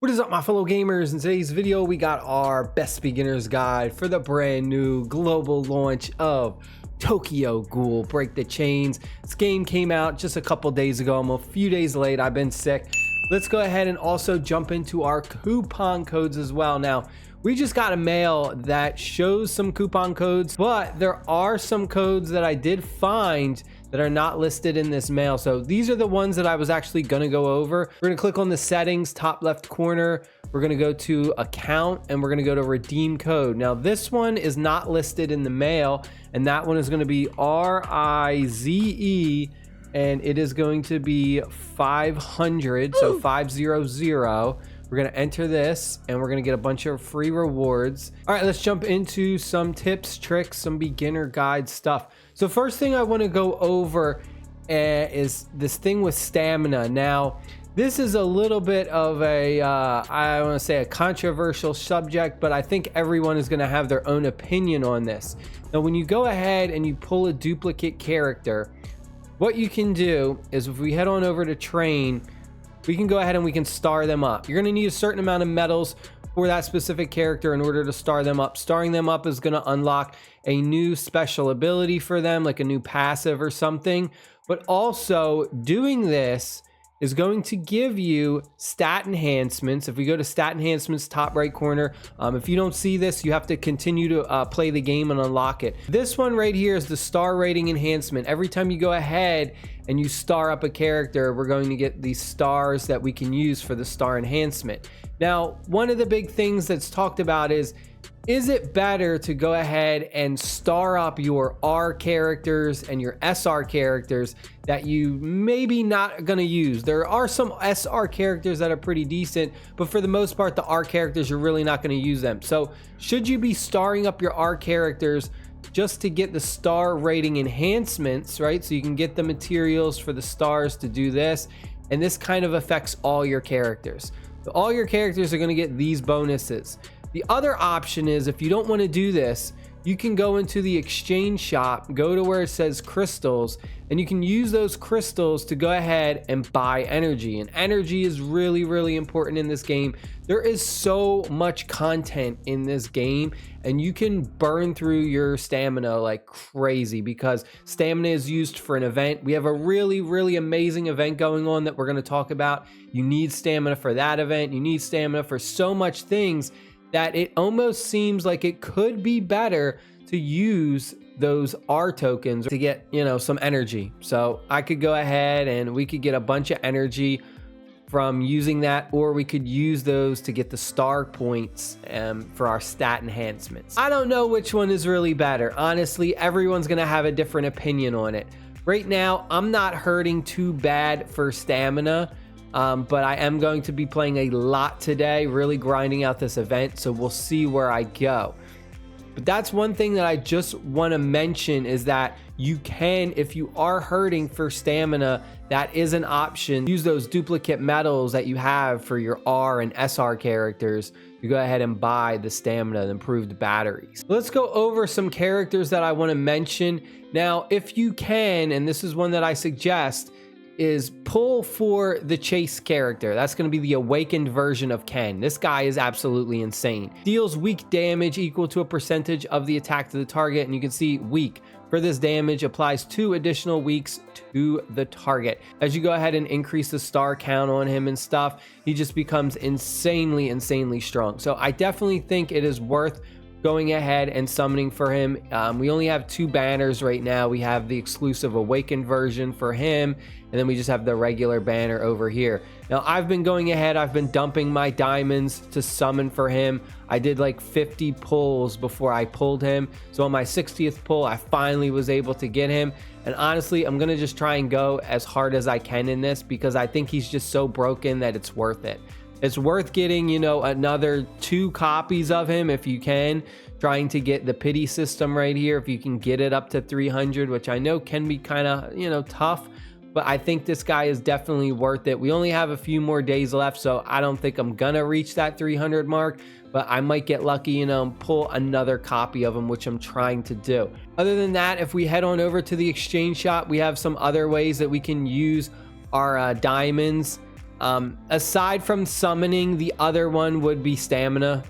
What is up, my fellow gamers? In today's video we got our best beginner's guide for the brand new global launch of Tokyo Ghoul Break the Chains. This game came out just a couple days ago. I'm a few days late, I've been sick. Let's go ahead and also jump into our coupon codes as well. Now we just got a mail that shows some coupon codes, but there are some codes that I did find that are not listed in this mail. So these are the ones that I was actually gonna go over. We're gonna click on the settings, top left corner. We're gonna go to account and we're gonna go to redeem code. Now this one is not listed in the mail, and that one is gonna be RIZE, and it is going to be 500, so 500. We're gonna enter this and we're gonna get a bunch of free rewards. All right, let's jump into some tips, tricks, some beginner guide stuff. So first thing I wanna go over is this thing with stamina. Now, this is a little bit of a, I wanna say a controversial subject, but I think everyone is gonna have their own opinion on this. Now, when you go ahead and you pull a duplicate character, what you can do is if we head on over to train, we can go ahead and we can star them up. You're gonna need a certain amount of medals for that specific character in order to star them up. Starring them up is gonna unlock a new special ability for them, like a new passive or something. But also doing this is going to give you stat enhancements. If we go to stat enhancements, top right corner, if you don't see this, you have to continue to play the game and unlock it. This one right here is the star rating enhancement. Every time you go ahead and you star up a character, we're going to get these stars that we can use for the star enhancement. Now, one of the big things that's talked about is it better to go ahead and star up your R characters and your SR characters that you maybe not gonna use? There are some SR characters that are pretty decent, but for the most part, the R characters, you're really not gonna use them. So should you be starring up your R characters just to get the star rating enhancements, right? So you can get the materials for the stars to do this, and this kind of affects all your characters. So all your characters are gonna get these bonuses. The other option is, if you don't want to do this, you can go into the exchange shop, go to where it says crystals, and you can use those crystals to go ahead and buy energy. And energy is really, really important in this game. There is so much content in this game, and you can burn through your stamina like crazy because stamina is used for an event. We have a really, really amazing event going on that we're going to talk about. You need stamina for that event. You need stamina for so much things that it almost seems like it could be better to use those R tokens to get, you know, some energy. So I could go ahead and we could get a bunch of energy from using that, or we could use those to get the star points for our stat enhancements. I don't know which one is really better. Honestly, everyone's gonna have a different opinion on it. Right now, I'm not hurting too bad for stamina. But I am going to be playing a lot today, really grinding out this event, so we'll see where I go. But that's one thing that I just want to mention, is that you can, if you are hurting for stamina, that is an option. Use those duplicate medals that you have for your R and SR characters to go ahead and buy the stamina and improved batteries. Let's go over some characters that I want to mention. Now, if you can, and this is one that I suggest, is pull for the chase character. That's going to be the awakened version of Ken. This guy is absolutely insane. Deals weak damage equal to a percentage of the attack to the target, and you can see weak. For this damage, applies 2 additional weeks to the target. As you go ahead and increase the star count on him and stuff, he just becomes insanely strong. So I definitely think it is worth going ahead and summoning for him. We only have 2 banners right now. We have the exclusive awakened version for him, and then we just have the regular banner over here. Now I've been going ahead, I've been dumping my diamonds to summon for him. I did like 50 pulls before I pulled him. So on my 60th pull, I finally was able to get him. And honestly, I'm gonna just try and go as hard as I can in this, because I think he's just so broken that it's worth it. It's worth getting, you know, another 2 copies of him if you can, trying to get the pity system right here. If you can get it up to 300, which I know can be kind of, you know, tough, but I think this guy is definitely worth it. We only have a few more days left, so I don't think I'm gonna reach that 300 mark, but I might get lucky, you know, and pull another copy of him, which I'm trying to do. Other than that, if we head on over to the exchange shop, we have some other ways that we can use our diamonds Aside from summoning, the other one would be stamina.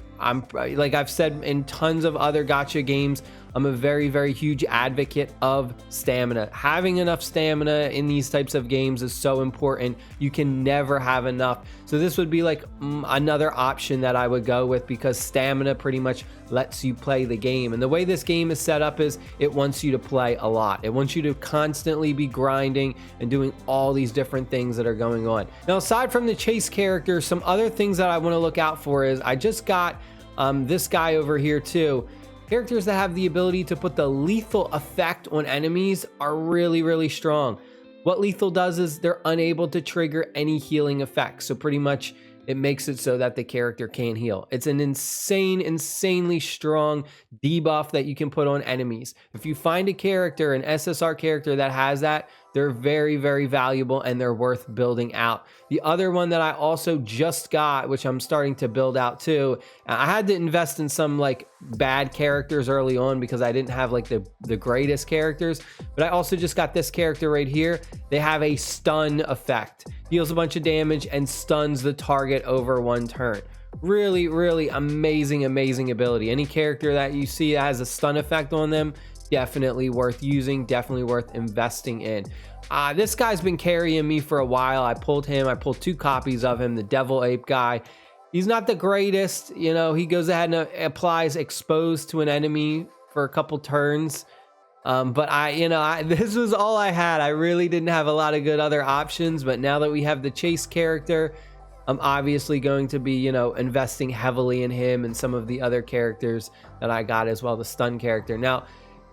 Like I've said in tons of other gacha games, I'm a very, very huge advocate of stamina. Having enough stamina in these types of games is so important. You can never have enough. So this would be like another option that I would go with, because stamina pretty much lets you play the game. And the way this game is set up is it wants you to play a lot. It wants you to constantly be grinding and doing all these different things that are going on. Now, aside from the chase character, some other things that I want to look out for is I just got this guy over here too. Characters that have the ability to put the lethal effect on enemies are really, really strong. What lethal does is they're unable to trigger any healing effects. So pretty much it makes it so that the character can't heal. It's an insanely strong debuff that you can put on enemies. If you find a character, an SSR character that has that, they're very, very valuable and they're worth building out. The other one that I also just got, which I'm starting to build out too, I had to invest in some like bad characters early on because I didn't have like the greatest characters, but I also just got this character right here. They have a stun effect, deals a bunch of damage and stuns the target over one turn. Really, really amazing ability. Any character that you see that has a stun effect on them, definitely worth using, definitely worth investing in. This guy's been carrying me for a while. I pulled 2 copies of him, the Devil Ape guy. He's not the greatest, you know, he goes ahead and applies expose to an enemy for a couple turns. But this was all I had. I really didn't have a lot of good other options, but now that we have the chase character, I'm obviously going to be, investing heavily in him and some of the other characters that I got as well, the stun character. Now,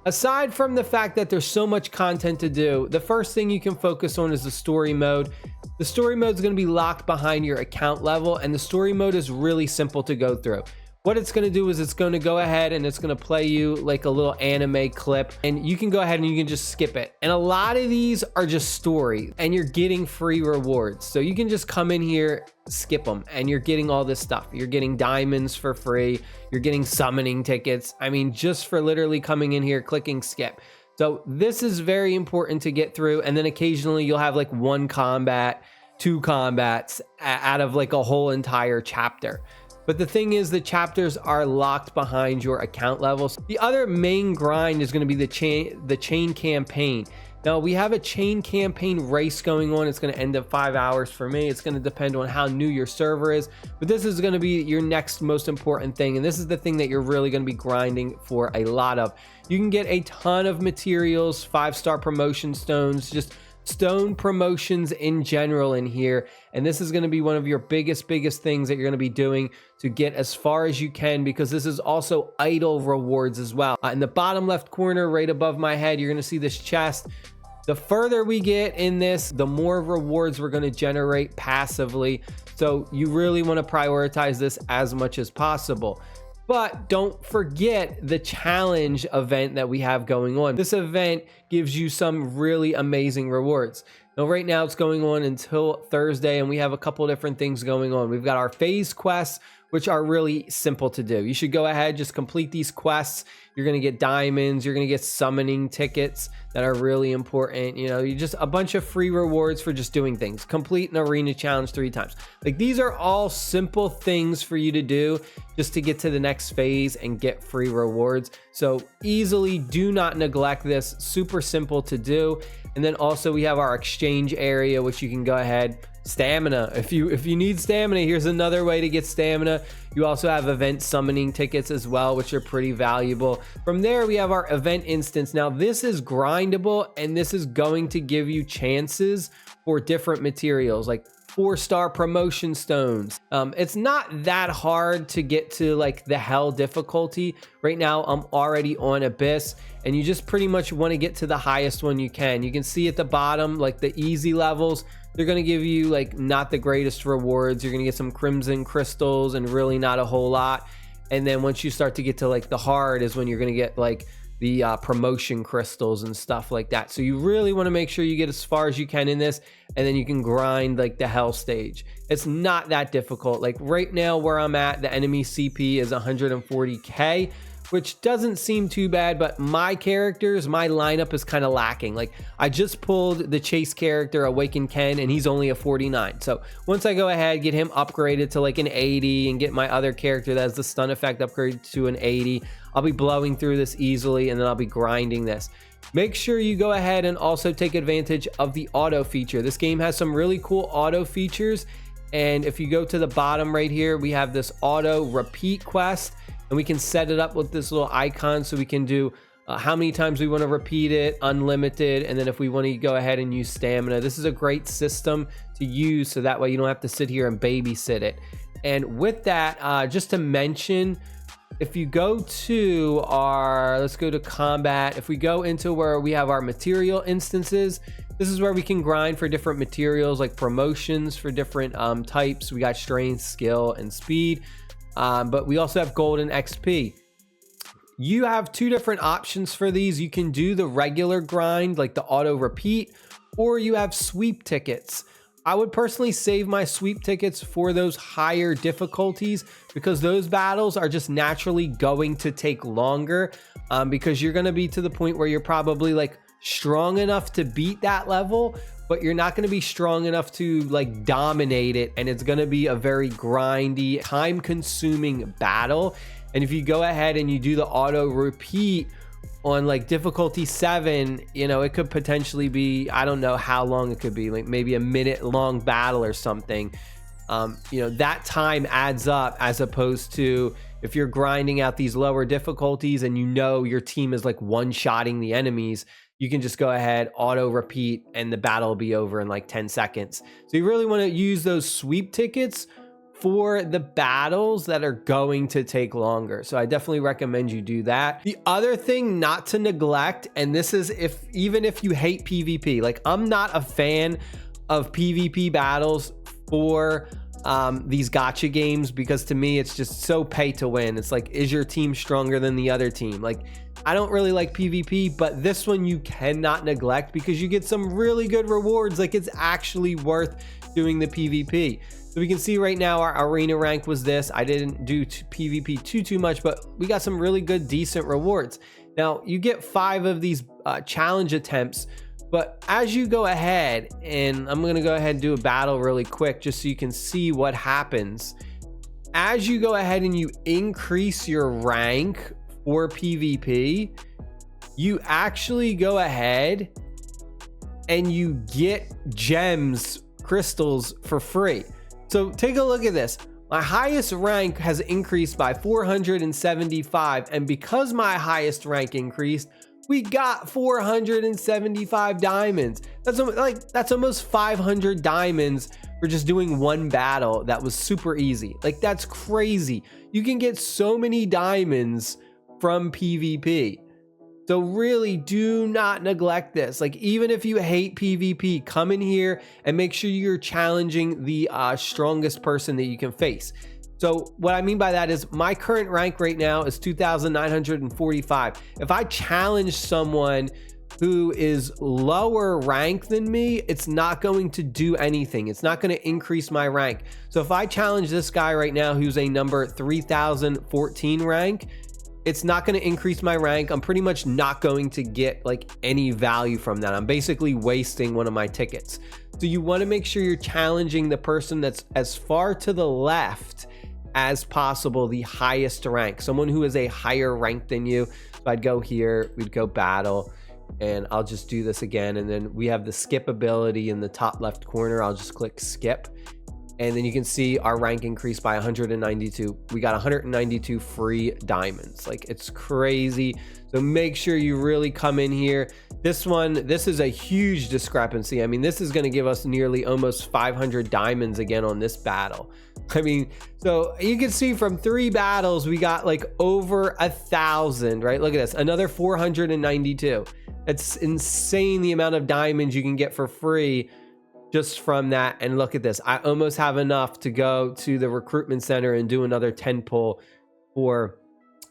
aside from the fact that there's so much content to do, the first thing you can focus on is the story mode. The story mode is going to be locked behind your account level, and the story mode is really simple to go through. What it's going to do is it's going to go ahead and it's going to play you like a little anime clip, and you can go ahead and you can just skip it. And a lot of these are just story, and you're getting free rewards. So you can just come in here, skip them, and you're getting all this stuff. You're getting diamonds for free. You're getting summoning tickets. I mean, just for literally coming in here, clicking skip. So this is very important to get through. And then occasionally you'll have like 1 combat, 2 combats out of like a whole entire chapter. But the thing is, the chapters are locked behind your account levels. The other main grind is going to be the chain campaign. Now, we have a chain campaign race going on. It's going to end up 5 hours for me. It's going to depend on how new your server is. But this is going to be your next most important thing. And this is the thing that you're really going to be grinding for a lot of. You can get a ton of materials, 5-star promotion stones, just stone promotions in general in here. And this is going to be one of your biggest things that you're going to be doing to get as far as you can, because this is also idle rewards as well. In the bottom left corner right above my head, you're going to see this chest. The further we get in this, the more rewards we're going to generate passively. So you really want to prioritize this as much as possible. But don't forget the challenge event that we have going on. This event gives you some really amazing rewards. Now, right now it's going on until Thursday, and we have a couple different things going on. We've got our phase quests, which are really simple to do. You should go ahead, just complete these quests. You're going to get diamonds. You're going to get summoning tickets that are really important. You just a bunch of free rewards for just doing things. Complete an arena challenge 3 times. Like, these are all simple things for you to do just to get to the next phase and get free rewards. So easily do not neglect this. Super simple to do. And then also we have our exchange area, which you can go ahead. Stamina. If you need stamina, here's another way to get stamina. You also have event summoning tickets as well, which are pretty valuable. From there, we have our event instance. Now, this is grindable, and this is going to give you chances for different materials, like 4-star promotion stones. It's not that hard to get to like the hell difficulty. Right now, I'm already on Abyss, and you just pretty much want to get to the highest one you can. You can see at the bottom, like the easy levels, they're going to give you like not the greatest rewards. You're going to get some crimson crystals and really not a whole lot. And then once you start to get to like the hard is when you're going to get like the promotion crystals and stuff like that. So you really want to make sure you get as far as you can in this, and then you can grind like the hell stage. It's not that difficult. Like right now where I'm at, the enemy CP is 140k. which doesn't seem too bad, but my lineup is kind of lacking. Like, I just pulled the chase character, Awakened Ken, and he's only a 49. So once I go ahead, get him upgraded to like an 80 and get my other character that has the stun effect upgraded to an 80, I'll be blowing through this easily, and then I'll be grinding this. Make sure you go ahead and also take advantage of the auto feature. This game has some really cool auto features. And if you go to the bottom right here, we have this auto repeat quest, and we can set it up with this little icon so we can do how many times we want to repeat it, unlimited, and then if we want to go ahead and use stamina. This is a great system to use, so that way you don't have to sit here and babysit it. And with that, just to mention, if you go to let's go to combat. If we go into where we have our material instances, this is where we can grind for different materials, like promotions for different types. We got strength, skill, and speed, but we also have gold and XP. You have two different options for these. You can do the regular grind, like the auto repeat, or you have sweep tickets. I would personally save my sweep tickets for those higher difficulties, because those battles are just naturally going to take longer, because you're going to be to the point where you're probably like strong enough to beat that level, but you're not going to be strong enough to like dominate it, and it's going to be a very grindy, time consuming battle. And if you go ahead and you do the auto repeat on like difficulty 7, you know, it could potentially be, I don't know how long it could be, like maybe a minute long battle or something. You know, that time adds up, as opposed to if you're grinding out these lower difficulties and you know your team is like one-shotting the enemies, you can just go ahead, auto repeat, and the battle will be over in like 10 seconds. So you really want to use those sweep tickets for the battles that are going to take longer. So I definitely recommend you do that. The other thing not to neglect, and this is even if you hate PvP, like I'm not a fan of PvP battles for these gacha games, because to me it's just so pay to win. It's like, is your team stronger than the other team? Like, I don't really like PvP, but this one you cannot neglect, because you get some really good rewards. Like, it's actually worth doing the PvP. So we can see right now our arena rank was this. I didn't do PvP too much, but we got some really good, decent rewards. Now you get 5 of these challenge attempts, but as you go ahead, and I'm gonna go ahead and do a battle really quick just so you can see what happens. As you go ahead and you increase your rank for PvP, you actually go ahead and you get gems, crystals for free. So take a look at this. My highest rank has increased by 475, and because my highest rank increased, we got 475 diamonds. That's almost 500 diamonds for just doing one battle. That was super easy. Like, that's crazy. You can get so many diamonds from PvP. So really do not neglect this. Like, even if you hate PvP, come in here and make sure you're challenging the strongest person that you can face. So what I mean by that is my current rank right now is 2,945. If I challenge someone who is lower rank than me, it's not going to do anything. It's not going to increase my rank. So if I challenge this guy right now who's a number 3014 rank, it's not going to increase my rank. I'm pretty much not going to get like any value from that. I'm basically wasting one of my tickets. So you want to make sure you're challenging the person that's as far to the left as possible, the highest rank, someone who is a higher rank than you. So I'd go here, we'd go battle, and I'll just do this again. And then we have the skip ability in the top left corner. I'll just click skip. And then you can see our rank increased by 192. We got 192 free diamonds. Like, it's crazy. So make sure you really come in here. This is a huge discrepancy. I mean, this is going to give us nearly almost 500 diamonds again on this battle. I mean, so you can see from 3 battles, we got like over 1,000, right? Look at this, another 492. It's insane the amount of diamonds you can get for free just from that. And look at this, I almost have enough to go to the recruitment center and do another 10 pull for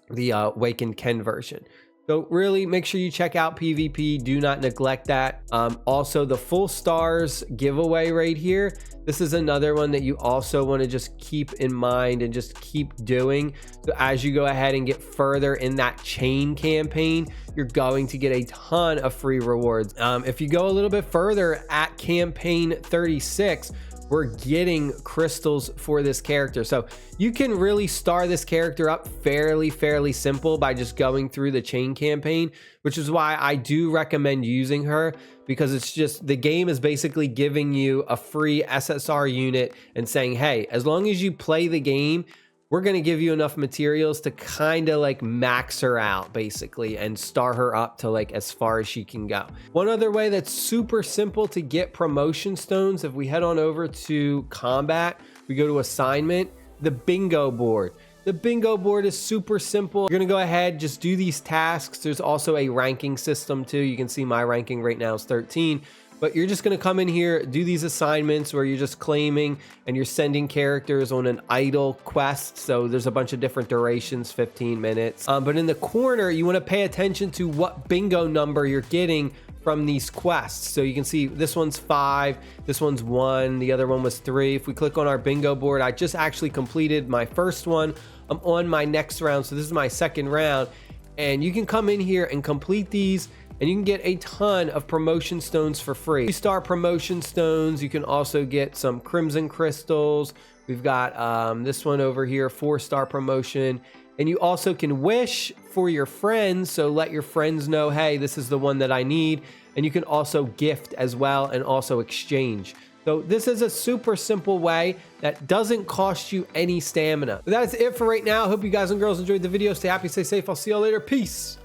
the Awakened Ken version. So really make sure you check out PvP. Do not neglect that. Also, the full stars giveaway right here. This is another one that you also want to just keep in mind and just keep doing. So as you go ahead and get further in that chain campaign, you're going to get a ton of free rewards. If you go a little bit further at campaign 36, we're getting crystals for this character. So you can really star this character up fairly simple by just going through the chain campaign, which is why I do recommend using her, because it's just, the game is basically giving you a free SSR unit and saying, hey, as long as you play the game, we're going to give you enough materials to kind of like max her out basically and star her up to like as far as she can go. One other way that's super simple to get promotion stones, if we head on over to combat, we go to assignment, the bingo board. The bingo board is super simple. You're gonna go ahead, just do these tasks. There's also a ranking system too. You can see my ranking right now is 13. But you're just going to come in here, do these assignments where you're just claiming and you're sending characters on an idle quest. So there's a bunch of different durations, 15 minutes. But in the corner, you want to pay attention to what bingo number you're getting from these quests. So you can see this one's 5, this one's 1, the other one was 3. If we click on our bingo board, I just actually completed my first one. I'm on my next round. So this is my second round. And you can come in here and complete these, and you can get a ton of promotion stones for free. 3-star promotion stones. You can also get some crimson crystals. We've got this one over here, 4-star promotion. And you also can wish for your friends. So let your friends know, hey, this is the one that I need. And you can also gift as well and also exchange. So this is a super simple way that doesn't cost you any stamina. But that's it for right now. Hope you guys and girls enjoyed the video. Stay happy, stay safe. I'll see y'all later. Peace.